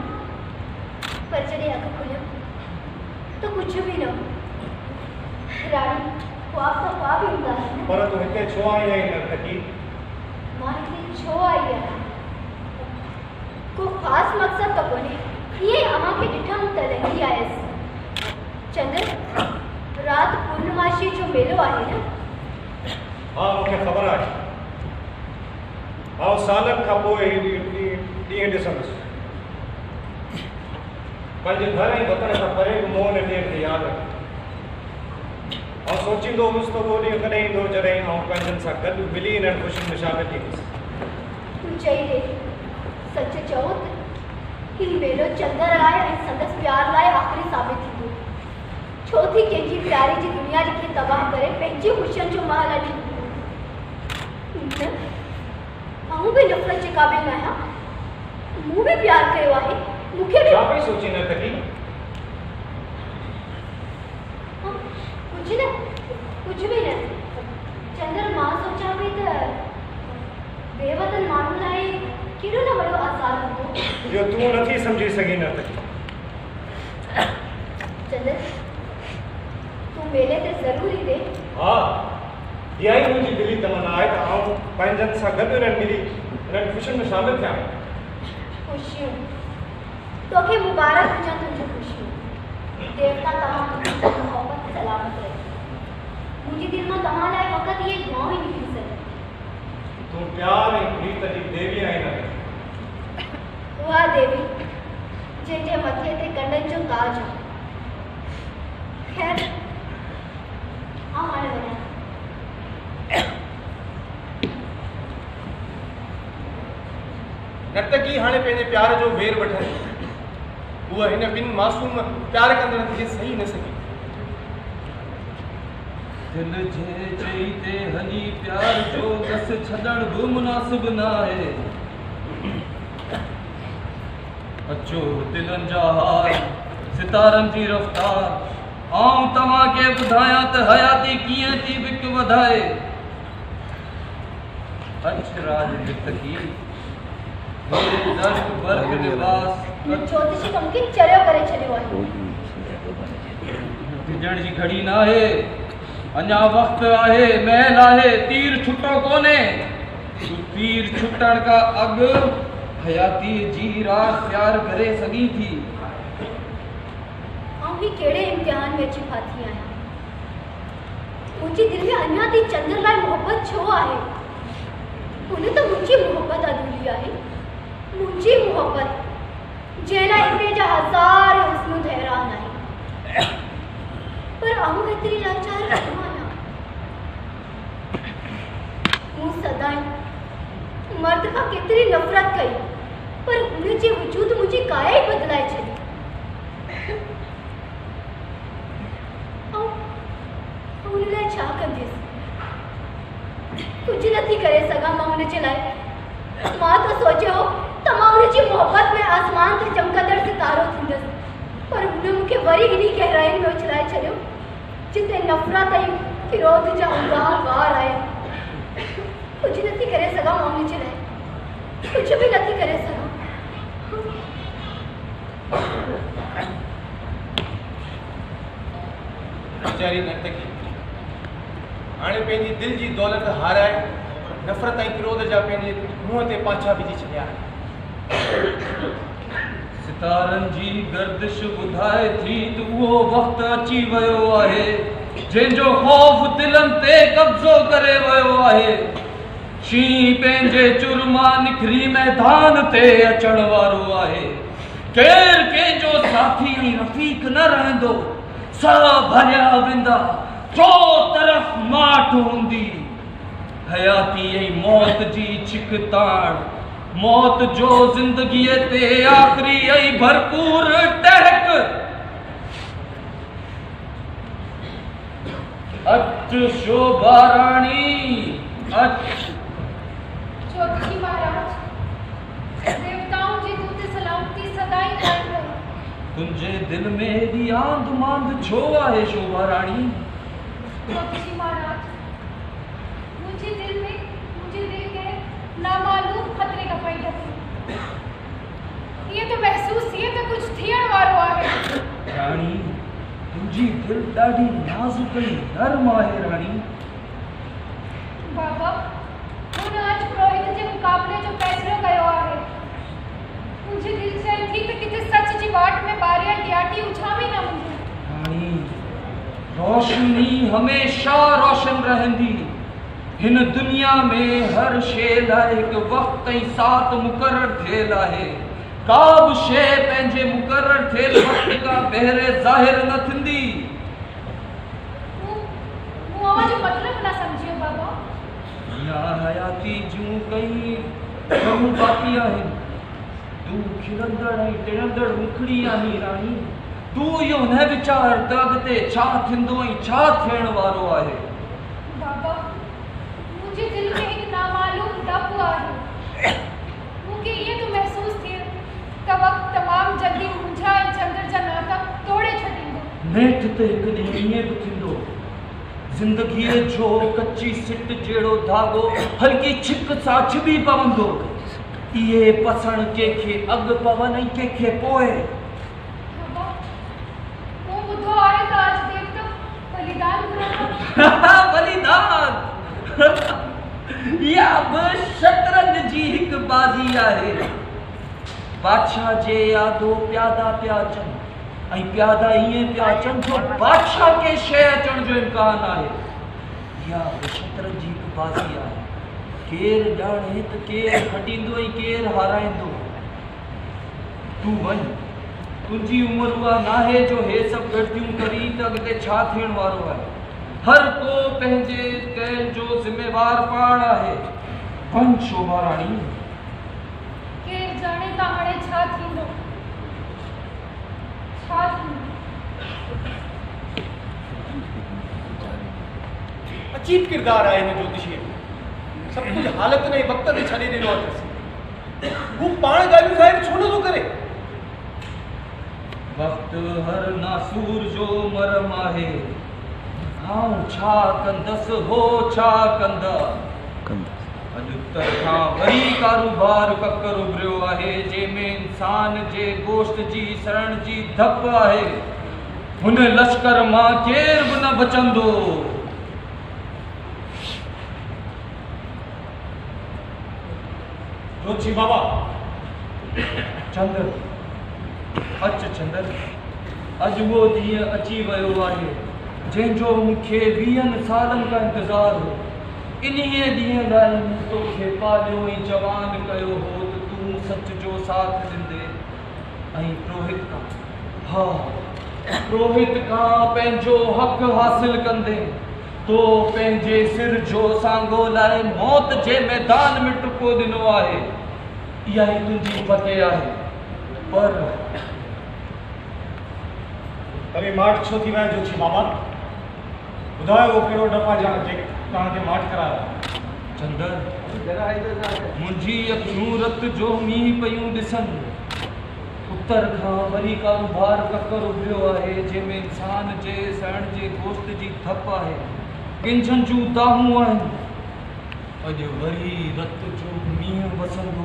पर जॾहिं अखि खुलियो त कुझु बि न हो। राणी, ख्वाब बि हूंदा आहिनि। पर तूं हिते छो आई आहीं नर्तकी? मां हिते छो आई आहियां को ख़ासि मक़सदु त कोन्हे, ईअं अव्हांखे ॾिठमि त लंघी आयसि। चंद्र, राति पूर्णमासी जो मेलो आहे न? हा, मूंखे ख़बर आहे। आउं सालनि खां पोइ ॾींहुं ॾिसंदुसि। पंहिंजे घर ऐं वतन खां परे बि मोह ने ॾींहं खे यादि रख। आउं सोचींदो हुउसि त उहो ॾींहुं कॾहिं ईंदो जॾहिं आउं पंहिंजनि सां गॾु मिली इन्हनि ख़ुशियुनि में शामिल थींदुसि। तूं चई ॾे, सच चओ त हीउ मेलो चंद्र लाइ ऐं संदसि प्यार लाइ आख़िरी साबित थींदो। छो थी कंहिंजी प्यारी जी दुनिया खे तबाह करे पंहिंजी ख़ुशियुनि जो महल अची आऊं बि नफ़रत जे क़ाबिल आहियां। मूं बि प्यार कयो आहे। मूंखे बि छा पई सोची नर्तकी? कुझु बि न। चंद्र, मां सोचां पई त बेवतन माण्हुनि लाइ केॾो न वॾो आसार हूंदो। इहो तूं नथी सम्झी सघीं नर्तकी। चंद्र, तूं मेले ते ज़रूर ईंदे। हा, इहा ई मुंहिंजी दिली तमन्ना आहे त आउं पंहिंजनि सां गॾु इन्हनि मिली इन्हनि ख़ुशियुनि में शामिल थियां। ख़ुशियूं तोखे मुबारक हुजनि तुंहिंजूं ख़ुशियूं। देवता तव्हां मोहबत सलामत रहे। मुंहिंजी दिलि मां तव्हां लाइ फ़क़ति इहे दुआऊं ई निकिरी सघनि। तूं प्यार ऐं प्रीत जी देवी आहीं नर्तकी। उहा देवी जंहिंजे मथे ते कंडनि जो ताज आहे। ख़ैर, आउं हाणे वञां। नर्तकी हाणे पंहिंजे प्यार जो वेर वठे। उहा हिन ॿिनि मासूम प्यार कंदड़नि खे सही न सघी। दिल जे चई ते हली प्यार जो दस छॾण बि मुनासिब न आहे। अचो दिलनि जा हाल, सितारनि जी रफ़्तार, आऊं तव्हांखे ॿुधायां त हयाती कीअं थी बिक वधाए। अच राज नर्तकी, दर्द वर्ग लिबास ज्योतिषी कम खे चरियो करे छॾियो आहे। टिजण जी घड़ी न आहे, अञा वक़्तु आहे, महल आहे, तीर छुटो कोन्हे। तूं तीर छुटण खां अॻु हयाती जी राह प्यार करे सघीं थी। आउं ही कहिड़े इम्तिहान में अची फाथी आहियां? मुंहिंजी दिलि में अञा ताईं चंद्र लाइ मोहबत छो आहे? हुन त मुंहिंजी मोहबत अधूरी आहे। मुंहिंजी मोहबत जंहिं लाइ हिते जा हज़ार हुस्न हैरान आहिनि। पर आउं एतिरी लाचार छो आहियां? मूं सदाईं मर्द खां केतिरी नफ़रत कई, पर हुन जे वजूद मुंहिंजी काया ई बदिलाए छॾी। हुन लाइ छा कंदसि? कुझु नथी करे सघां मां हुन जे लाइ। मां त सोचियो त मां हुनजी मोहबत में आसमान ते चमकंदड़ सितारो थींदसि, पर हुन मूंखे वरी इन्ही गहराइनि में उछलाए छॾियो जिते नफ़रत ऐं विरोध जा उंगार वार आहिनि। कुझु नथी करे सघां मां हुन जे लाइ। कुझु बि नथी करे सघां। वीचारी नर्तकी हाणे पंहिंजी दिलि जी दौलत हाराए नफ़रत ऐं क्रोध जा पंहिंजे मुंहं ते पाछा विझी छॾिया। सितारनि जी गर्दिश ॿुधाए थी त उहो वक़्तु अची वियो आहे जंहिंजो ख़ौफ़ दिलनि ते कब्ज़ो करे वियो आहे। शींहुं पंहिंजे चुर मां निकिरी मैदान ते अचण वारो आहे। केरु कंहिंजो साथी ऐं रफ़ीक न रहंदो। साह भरिया वेंदा, चो तरफ़ माठ हूंदी। हयाती ऐं मौत जी छिक ताण, मौत जो ज़िंदगीअ ते आख़िरी ऐं भरपूर टहक। अच शोभा राणी, अच। ज्योतिषी महाराज, देवताओं जी दूत सलामती सदाई कायम रहे। तुंहिंजे दिल में एॾी आंध मांध छो आहे शोभा राणी? ज्योतिषी महाराज, मुझे दिल के नामालूम खतरे का पई थी। ये तो महसूस ये तो कुछ थियण वारो आहे। राणी, तुंहिंजी दिल ॾाढी नाज़ुक ऐं नर्म आहे राणी। बाबा हुन आज पुरोहित जे मुकाबले जो फैसलो कयो आहे। मुझे दिल चए थी त किथे सच जी वाट में बारिया ॾियाटी उछावी न हूंदी। राणी, रोशनी हमेशा रोशन रहंदी। हिन दुनिया में हर शइ लाइ हिकु वक़्त ऐं साथ मुक़रर थियल आहे। का बि शइ पंहिंजे मुक़रर थियल वक़्त खां ॿाहिरि ज़ाहिर न थींदी। मूं जो मतिलब न सम्झियो बाबा। या हयाती जूं कई कमु बाक़ी आहिनि। तूं खिलंदड़ ऐं टिणंदड़ मुखड़ी आहीं राणी। तूं इहो न वीचार त अॻिते छा थींदो ऐं छा थियण वारो आहे। बाबा मुझे दिल में एक नामालूम डप आहे। मूंखे इहे तो महसूस थिए त वक़्तु तमामु जल्दी मुंहिंजा ऐं चंद्र जा नाता तोड़े छॾींदो। नेठि त हिकु ॾींहुं ईअं बि थींदो। ज़िंदगीअ जो कची सिट जहिड़ो धाॻो हल्की छिक सां छिॿी पवंदो। इहे पसण कंहिंखे अॻु पवनि ऐं कंहिंखे पोइ। बाबा मूं ॿुधो आहे त आज देवता बलिदान घुरंदा। बलिदान इहा बि शतरंज जी हिकु बाज़ी आहे। बादशाह जे यादो प्यादा पिया अचनि ऐं प्यादा ईअं पिया अचनि जो बादशाह खे शइ अचण जो इम्कान आहे। इहा बि शतरंज जी हिकु बाज़ी आहे। केरु ॼाणे त केरु खटींदो ऐं केरु हाराईंदो। तूं वञ, तुंहिंजी उमिरि उहा नाहे जो हे सभु गणतियूं करी त अॻिते छा थियण वारो आहे। हर को पंहिंजे कयल जो ज़िम्मेवार पाण आहे। वञ शोभा राणी। केरु जाणे त हाणे छा थींदो। छा थींदो। अजीब किरदार आहे हिन ज्योतिषीअ में। सभु कुझु हालत ने वक़्त ते छॾे ॾिनो आहे। हू पाण ॻाल्हियूं ज़ाहिर छो नथो करे। वक़्तु हर नासूर जो मरम आहे। आऊं छा कंदसि हो छा कंदा। अॼु तरखां वरी कारोबार ककर उभरियो आहे जंहिंमें इंसान जे गोश्त जी सरण जी धप आहे। हुन लश्कर मां केर बि न बचंदो। जोशी बाबा चंद्र अच चंद्र। अॼु उहो ॾींहुं अची वियो आहे जंहिंजो मूंखे 20 सालनि खां इंतज़ारु हो। इन्हीअ ॾींहं लाइ मूं तोखे पालियो ऐं जवान कयो हो त तूं सच जो साथ ॾींदे ऐं पुरोहित खां, हा पुरोहित खां पंहिंजो हक़ हासिल कंदे तो पंहिंजे सिर जो सांगो लाइ मौत जे मैदान में टुको ॾिनो आहे। इहा ई तुंहिंजी फतेह आहे। पर तव्हीं माठ छो थी विया जोशी बाबा? ॿुधायो उहो कहिड़ो डपा जे तव्हांखे माठ करायो। चंदर मुंहिंजी अखियूं रत जो मींहुं पयूं ॾिसनि। उत्तर खां वरी कारोबार ककर उभरियो आहे जंहिंमें इंसान जे सण जे गोश्त जी धप आहे। गिंझनि जूं दाहूं आहिनि। अॼु वरी रत जो मींहुं वसंदो।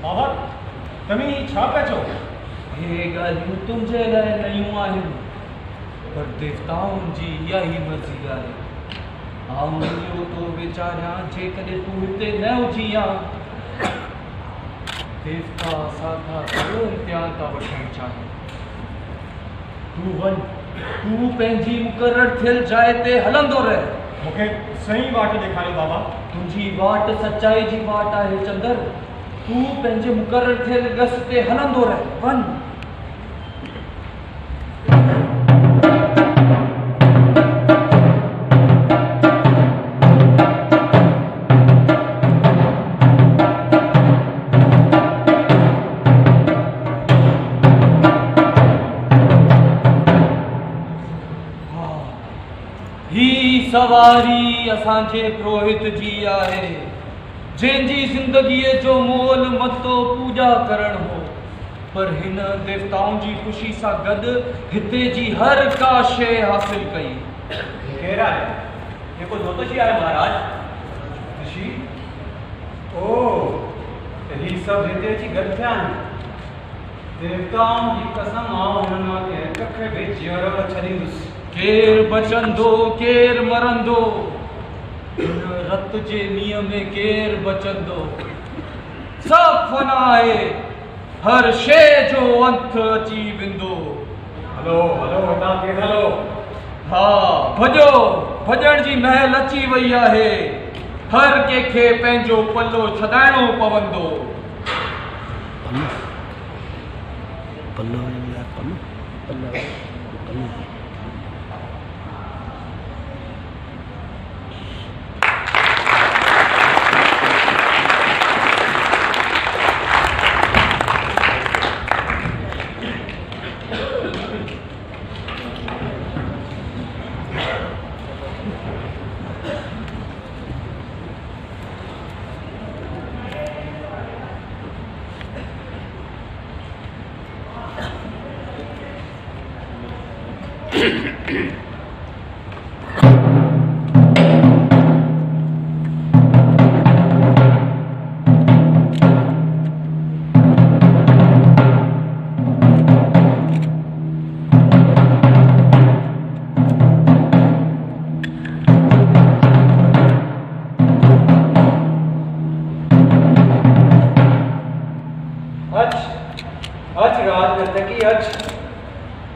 बाबा तव्हीं छा पिया चओ? हे ॻाल्हियूं तुंहिंजे लाइ नयूं आहिनि पर देवताउनि जी इहा ई मर्ज़ी आहे। आऊं इहो तो वीचारियां जेकॾहिं तूं हिते न हुजी हा देवता असांखां कहिड़ो इम्तिहान था वठणु चाहिनि। तूं वञ, तूं पंहिंजी मुक़ररु थियल जाइ ते हलंदो रह। मूंखे सही वाट ॾेखारियो बाबा। तुंहिंजी वाट सचाई जी वाट आहे चंदर। तूं पंहिंजे मुक़ररु थियल गस ते हलंदो रह। वञ। सवारी असांजे पुरोहित जी आहे जंहिंजी ज़िंदगीअ जो मोल मतो पूॼा करण हो। पर हिन देवताउनि जी ख़ुशी सां गॾु हिते जी हर का शइ हासिल कई। केरु आहे? जेको ज्योतिषी आहे महाराज। ज्योतिषी? ओ त ही सभु हिते अची गॾु थिया आहिनि। देवताउनि जी कसम आऊं हिननि मां कंहिं कखे बि जीअरो न छॾींदुसि। केर बचंदो केर मरंदो रत जे मींहं में केर बचंदो सब फनाए हर शइ जो अंत अची वेंदो। हलो हलो तव्हां केरु हलो? हा भॼो भॼण जी महल अची वई आहे। हर कंहिंखे पंहिंजो पल्लो छॾाइणो पवंदो।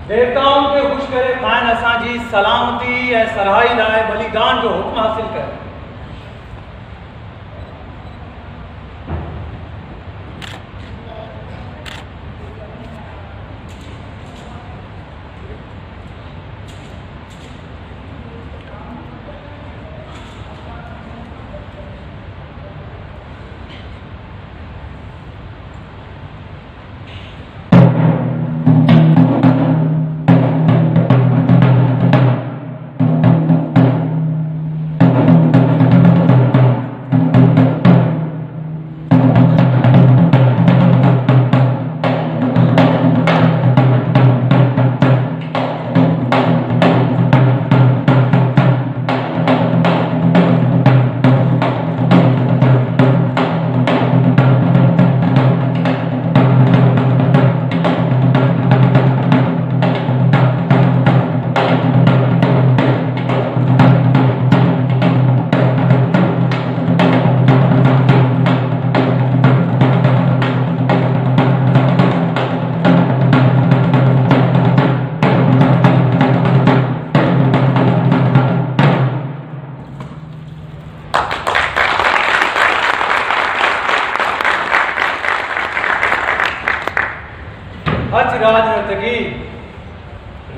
देवताउनि खे ख़ुशि करे पाण असांजी सलामती ऐं सराही लाइ बलिदान जो हुक्म हासिल कर।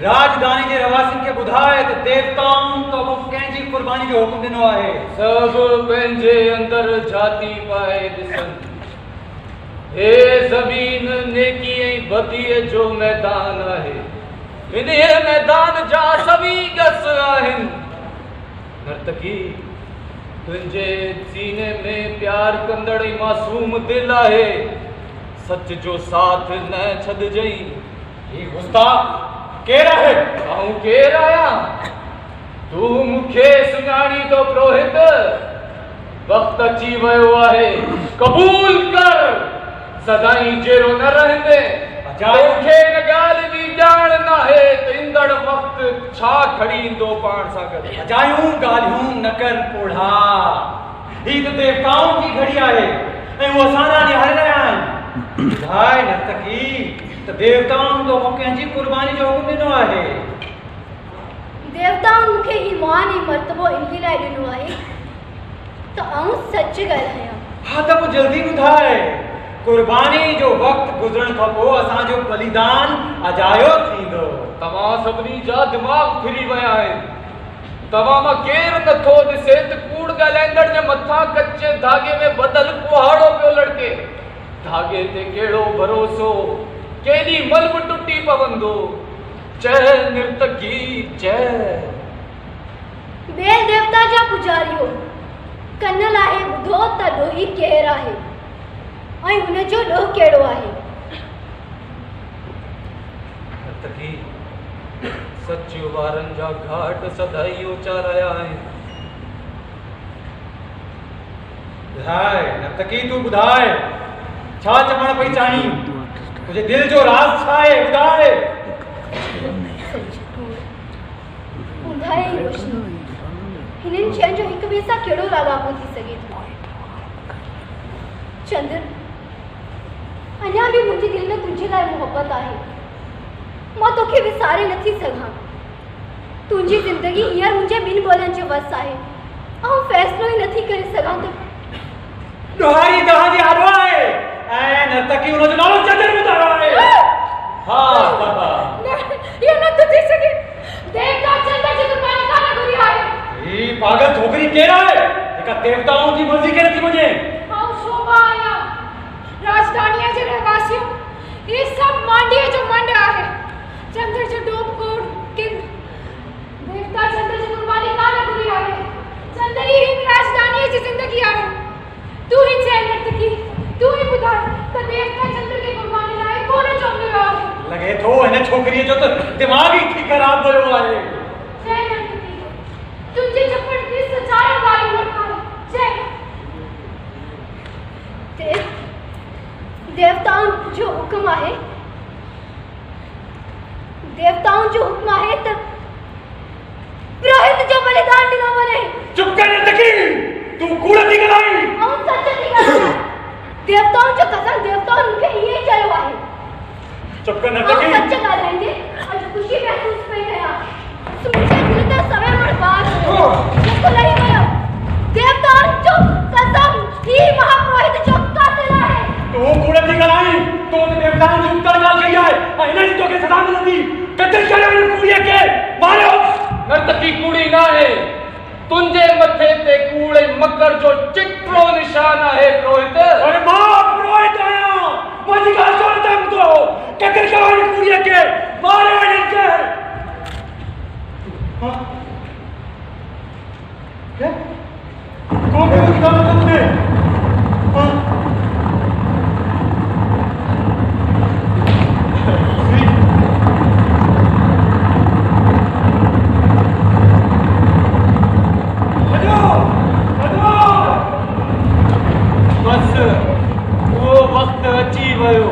राजधानी के रवासिन के ॿुधाए त देवताउनि तो कंहिंजी कुर्बानी जो हुकुम ॾिनो आहे। सब पंहिंजे अंदर जाती पाए ॾिसनि। हे ज़मीन नेकी ऐं बदीअ जो मैदान आहे। इन मैदान जा सभी गस आहिनि। नर्तकी तुंहिंजे सीने में प्यार कंदड़ मासूम दिल आहे। सच जो साथ न छॾजई। ही गुस्ताख केर आहे? आऊं केर आहियां? तू मूंखे सुञाणी तो पुरोहित। वक्त अची वियो आहे। कबूल कर सदाईं जहिड़ो न रहंदे। तोखे इन ॻाल्हि जी ॼाण नाहे त ईंदड़ वक़्तु छा खणी ईंदो पाण सां गॾु। अजायूं ॻाल्हियूं न कर पोढ़ा। ही त देवताउनि जी घड़ी आहे ऐं उहो असांजा निहारे रहिया आहिनि। ॿुधाए नर्तकी त देवताउनि तो कंहिंजी कुर्बानी जो हुकुम ॾिनो आहे। देवताउनि मूंखे ही मान ऐं मर्तबो इन लाइ ॾिनो आहे त आऊं सच ॻाल्हायां। हा त पोइ जल्दी ॿुधाए। कुर्बानी जो वक़्तु गुज़रण खां पोइ असांजो बलिदान अजायो थींदो। तव्हां सभिनी जा दिमाग़ फिरी विया आहिनि। तव्हां मां केरु नथो ॾिसे त कूड़ ॻाल्हाईंदड़ जे मथां कचे धागे में बदल कुहाड़ो पियो लड़के। धागे ते कहिड़ो भरोसो केॾी महिल बि टुटी पवंदो। जय नर्तकी जय। ॿिए देवता जा पुजारियो कन लाइ ॿुधो त ॾोही केरु आहे ऐं हुनजो ॾोह कहिड़ो आहे। नर्तकी सच वारनि जा घाट सदाई उचाराया आहिनि। ॿुधाए नर्तकी तूं ॿुधाए छा चवण पई चाहीं? तुंहिंजे दिल जो राज़ छा आहे? ॿुधाए। ॿुधाए रोशनी हिननि शयुनि जो हिक ॿिए सां कहिड़ो मोहब्बत आहे मां तोखे विसारे नथी सघां। तुंहिंजी ज़िंदगी हींअर मुंहिंजे ॿिनि ॿोलियुनि जे वस आहे ऐं फ़ैसिलो ई नथी करे सघां त दोहारी तव्हांजी आॾो आहे ऐं नर्तकी हुन जो नालो चंदर ॿुधायो आहे। न, इहो नथो थी सघे। देवता चंदर जी कुर्बानी कान घुरी आहे। ही पागल छोकरी केरु आहे जेका देवताउनि जी मर्ज़ी खे नथी मञे? आऊं शोभा आहियां, राजधानीअ जे रहवासियो। ही सभु मांडीअ जो मंड आहे। चंदर जो डोप कोड किंग देवता चंदर जी कुर्बानी कान घुरी आहे। चंदर ही हिन राजधानीअ जी ज़िंदगी आहे। तू ही चए नर्तकी, तू ही ॿुधाए त देवता चंदर खे कुर्बानी लाइ कोन चवंदो आहे। लॻे थो हिन छोकरीअ जो त दिमाग़ ई थी ख़राब वियो आहे। जय नर्तकी, तुंहिंजी चपड़ खे सचाइण वारी वरताए। जय देवताउनि जो हुक्म आहे त पुरोहित जो बलिदान ॾिनो वञे। चुप कर नर्तकी, तू कूड़ थी ॻाल्हाई। ऐं सच थी ॻाल्हायां। देवताउनि जो कसम देवताउनि मूंखे इहे चयो आहे। चुप कर नर्तकी। सच ॻाल्हाईंदे अॼु ख़ुशी महसूस पई कयां। मुंहिंजे दिलि ते समय बर्बाद हुयो, जेको लही वियो। देवताउनि जो कसम ही महापुरोहित जो कातिल आहे। तू कूड़ थी ॻाल्हाई। तो देवताउनि जी उत्तर ॻाल्हि कई आहे ऐं हिन जी तोखे सज़ा मिलंदी। कतल करियो हिन कूड़ीअ खे, मारियो। नर्तकी कूड़ी ना है। तुंहिंजे मथे ते कूड़े मकर जो चिकड़ो निशान आहे पुरोहित। अरे मां पुरोहित आहियां, मुंहिंजी ॻाल्हि छो नथा ॿुधो? कतल करियो हिन कूड़ीअ खे, मारियो हिननि खे। क्या? कौन है उसका मतलब है? बस वो वक्त अची वियो।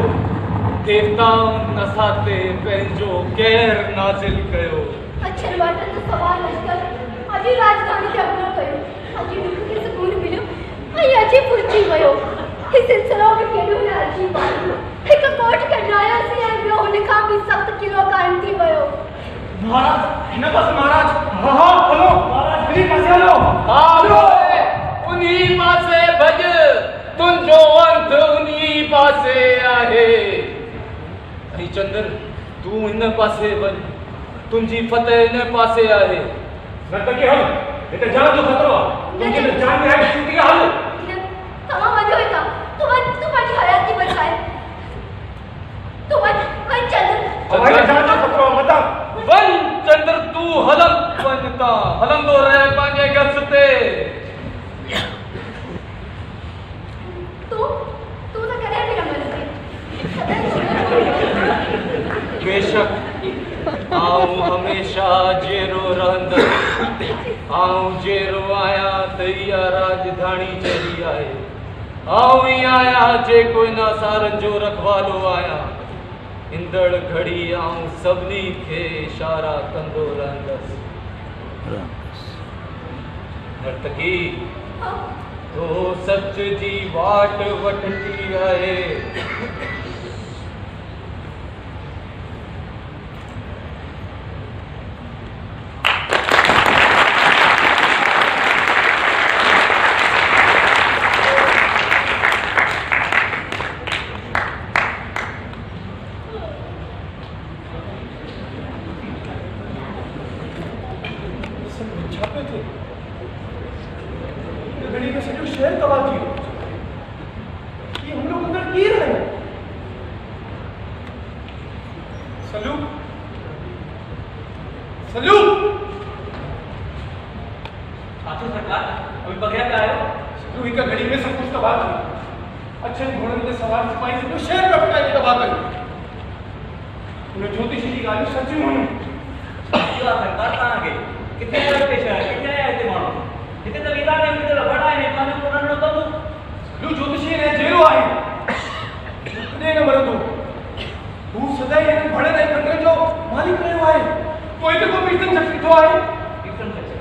देवताउनि असां ते पंहिंजो कहर नाज़िल कयो। अक्षर वाटन जो सवाल लश्कर अॼु राजधानी ते हमलो कयो। अॼु दुख खे सुकून मिलियो ऐं अॼु फुर्ती वियो। ही सिलसिलो बि केॾो न अजीब आहे। हिकु कोट खे ड्रायोसीं ऐं ॿियो हुन खां बि सख़्तु किलो क़ाइमु थी वियो। महाराज, हिन पासे महाराज। हाँ हलो महाराज, हिन पासे हलो। हाँ उन्हीं पासे भॼ, तुंहिंजो अंत उन्हीं पासे आहे। ऐं चंदर तूं हिन पासे वञ, तुंहिंजी फतेह हिन पासे आहे। नर्तकी हल, हिते जान जो ख़तरो आहे। तुंहिंजी त जान में आहे, छुटी हल। तव्हां वञो हितां। तूं पंहिंजी हयात थी बचाए। तूं वञ चंदर। हमारी जान जो ख़तरो आहे, मता वञ चंदर, तूं हलंदो रहे पंहिंजे गस ते। तूं त कॾहिं बि न मरंदे। बेशक आऊं हमेशा जेरो रहंदुसि। आऊं जेरो आहियां त इहा राजधानी जहिड़ी आहे। आऊं ई आहियां जेको इन सारनि जो रखवालो आहियां। ईंदड़ घड़ी आऊं सभिनी खे इशारा कंदो रहंदुसि। नर्तकी तो सच जी वाट वठंदी आहे। छापे थे घड़ी में सॼो शहर तबाह थी वियो। ये हम लोग अंदर की रहे हैं। सलू आजू सरकार अभी बगैर का आयो। सलू ही का घड़ी में सब कुछ तबाह थी। अच्छे घोड़े के सवार सिपाही सॼो शहर पे पटाई तबाह कयो। उन ज्योतिषी जी ॻाल्हियूं सचियूं हुयूं। सरकार कहाँ गई? कितने पेश है? कितने आए थे मानो? कितने तो वीरा ने मुझे लबड़ा है नहीं मानो पुराना नो तब। सलू ज्योतिषी ने जेरो आहे। कितने न मरंदो। तू सदाई इन भड़े नहीं कंदे जो मालिक रहियो आहे। तो इते को पीतन चक्री तो आहे। पीतन चक्री।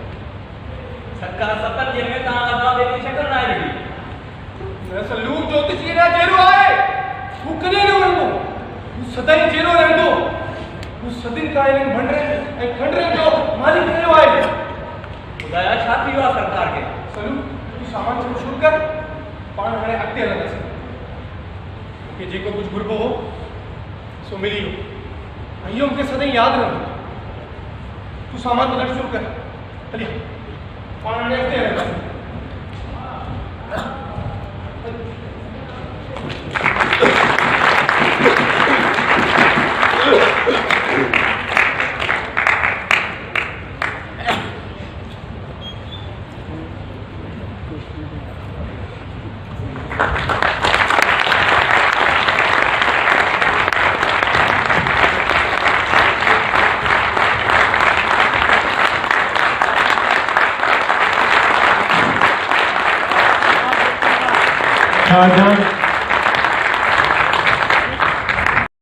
सरकार सत्तर जेल में कहाँ लगा दे शक्कर ना आएगी। मैं सलू ज्योतिषी ने जेरो आहे। तू कने न मरंदो। तू सदाई जेरो रहंदो सदिन का इन्हनि भंडरनि ऐं खंडरनि जो मालिक रहियो आहे। ॿुधाया छा थी वियो आहे सरकार खे? सलू तूं सामान जो शुरू कर, पाण हाणे अॻिते हलंदासीं। मूंखे जेको कुझु घुरिबो हो सो मिली वियो ऐं इहो मूंखे सदाईं यादि रहंदो। तूं सामान बदलणु शुरू कर, हली पाण हाणे अॻिते हलंदासीं। शाहजहां